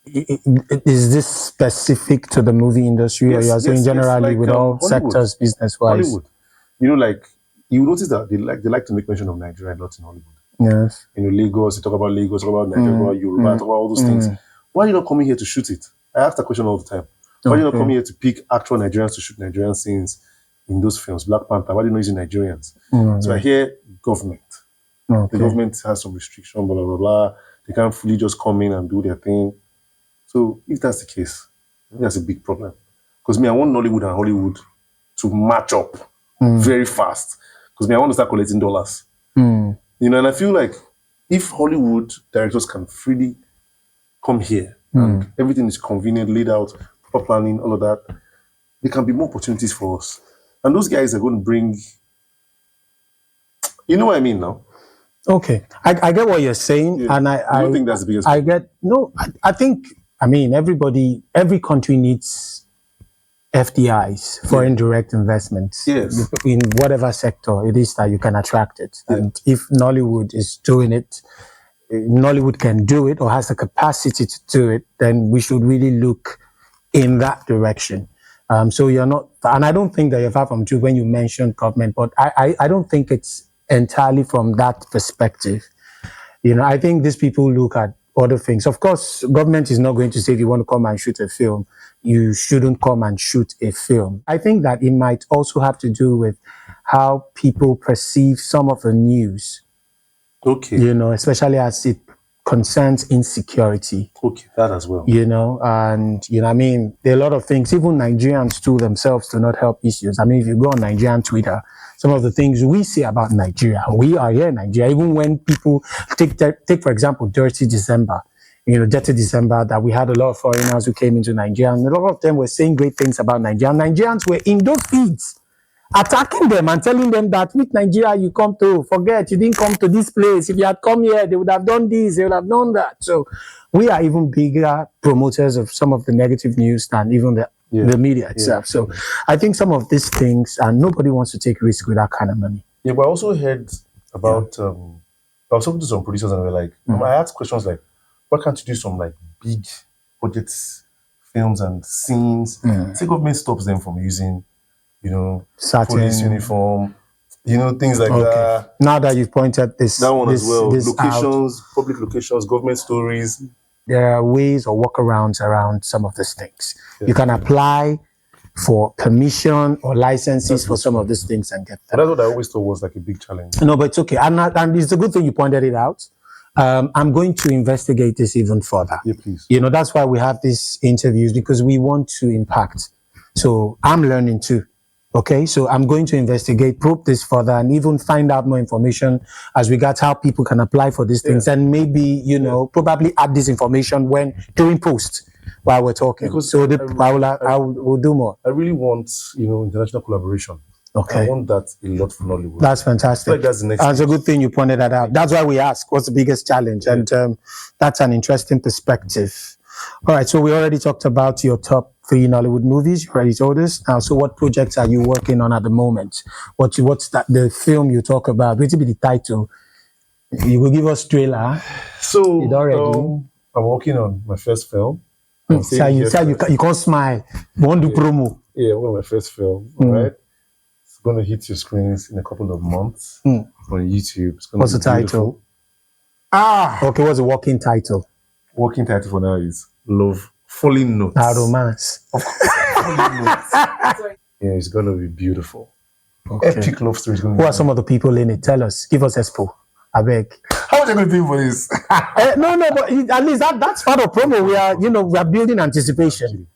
Is this specific to the movie industry, or you are saying generally like, with all sectors, business-wise? Hollywood. You know, like, you notice that they like to make mention of Nigeria a lot in Hollywood. Yes. You know, Lagos, they talk about Lagos, talk about Nigeria, talk about Yoruba, talk about all those things. Why are you not coming here to shoot it? I ask that question all the time. Why are you not coming here to pick actual Nigerians to shoot Nigerian scenes in those films? Black Panther, why do you not using Nigerians? So I hear government. The government has some restriction, blah, blah, blah, blah. They can't fully just come in and do their thing. So if that's the case, I think that's a big problem. Because I want Nollywood and Hollywood to match up very fast. Because I want to start collecting dollars. You know, and I feel like if Hollywood directors can freely come here and everything is convenient, laid out, proper planning, all of that, there can be more opportunities for us. And those guys are going to bring, you know what I mean now? Okay. I get what you're saying. And I don't think that's the biggest problem. I think, I mean, every country needs FDIs, foreign direct investments, in whatever sector it is that you can attract it. And if Nollywood is doing it, Nollywood can do it or has the capacity to do it, then we should really look in that direction. So you're not, and I don't think that you're far from true when you mention government, but I don't think it's entirely from that perspective. You know, I think these people look at other things. Of course, government is not going to say if you want to come and shoot a film, you shouldn't come and shoot a film. I think that it might also have to do with how people perceive some of the news. Okay. You know, especially as it concerns insecurity. Okay, that as well. You know, and, you know, I mean, there are a lot of things, even Nigerians too themselves do not help issues. I mean, if you go on Nigerian Twitter, some of the things we say about Nigeria, we are here in Nigeria, even when people take for example, Dirty December, you know, Dirty December, that we had a lot of foreigners who came into Nigeria, and a lot of them were saying great things about Nigeria. Nigerians were in those feeds, attacking them and telling them that with Nigeria you come to, forget, you didn't come to this place. If you had come here, they would have done this, they would have done that. So we are even bigger promoters of some of the negative news than even the media itself. So I think some of these things, and nobody wants to take risk with that kind of money. Yeah, but I also heard about, I was talking to some producers and they were like, I asked questions like, why can't you do some like big budget films and scenes? Say government stops them from using, you know, police uniform, you know, things like that. Now that you've pointed that one as well, locations, out, public locations, government stories. There are ways or workarounds around some of these things. Yeah. You can apply for permission or licenses for some of these things and get them. That's what I always thought was like a big challenge. No, but it's okay. And it's a good thing you pointed it out. I'm going to investigate this even further. Yeah, please. You know, that's why we have these interviews, because we want to impact. So I'm learning too. Okay, so I'm going to investigate, probe this further, and even find out more information as regards how people can apply for these things, and maybe, you know, probably add this information when during post while we're talking. Because so I will do more. I really want, you know, international collaboration. Okay, I want that a lot from Nollywood. That's fantastic. Like that's the next. That's a good thing you pointed that out. That's why we ask, what's the biggest challenge? And that's an interesting perspective. All right, so we already talked about your top 3 Nollywood movies. You already told us. Now, so what projects are you working on at the moment? What's the film you talk about? What will be the title? You will give us trailer. So I'm working on my first film. You can't smile. You want to do promo? Yeah, one of my first film. All right, it's going to hit your screens in a couple of months on YouTube. What's the title? Okay, what's the working title? Working title for now is Love Falling Notes. Romance. Falling Notes. Yeah, it's going to be beautiful. Okay. Epic love story. Who are some of the people in it? Tell us. Give us expo. I beg. How much are you going to pay for this? No, but at least that's part of promo. We are building anticipation.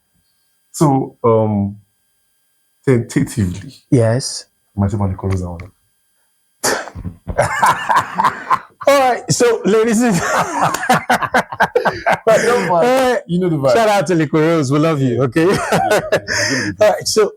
So, tentatively. Yes. Myself and Liquorose are on it. All right, so ladies and you know the vibe. Shout out to Liquorose, we love you, okay? All right, so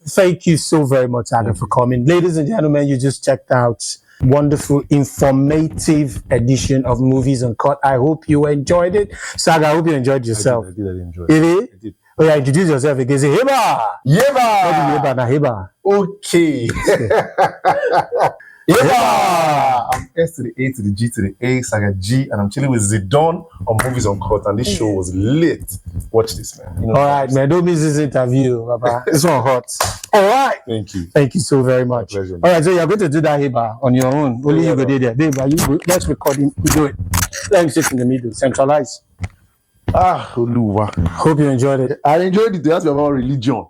thank you so very much, Saga, for coming. Ladies and gentlemen, you just checked out wonderful, informative edition of Movies Uncut. I hope you enjoyed it. Saga, I hope you enjoyed yourself. I did enjoy it. I did. Oh yeah, introduce yourself again. Say Heba! Yeba! Heba. Okay. Yeah, I'm S to the A to the G to the A, Saga G, and I'm chilling with Zdon on Movies Uncut, and this show was lit. Watch this, man. You know, all right, man. Don't miss this interview, Papa. This one hot. All right. Thank you. Thank you so very much. My pleasure. All right, so you're going to do that Heba on your own. Only you go there. Heba, let's record it. You do it. Let me sit in the middle. Centralize. Oluwa. Hope you enjoyed it. I enjoyed it. That's about religion.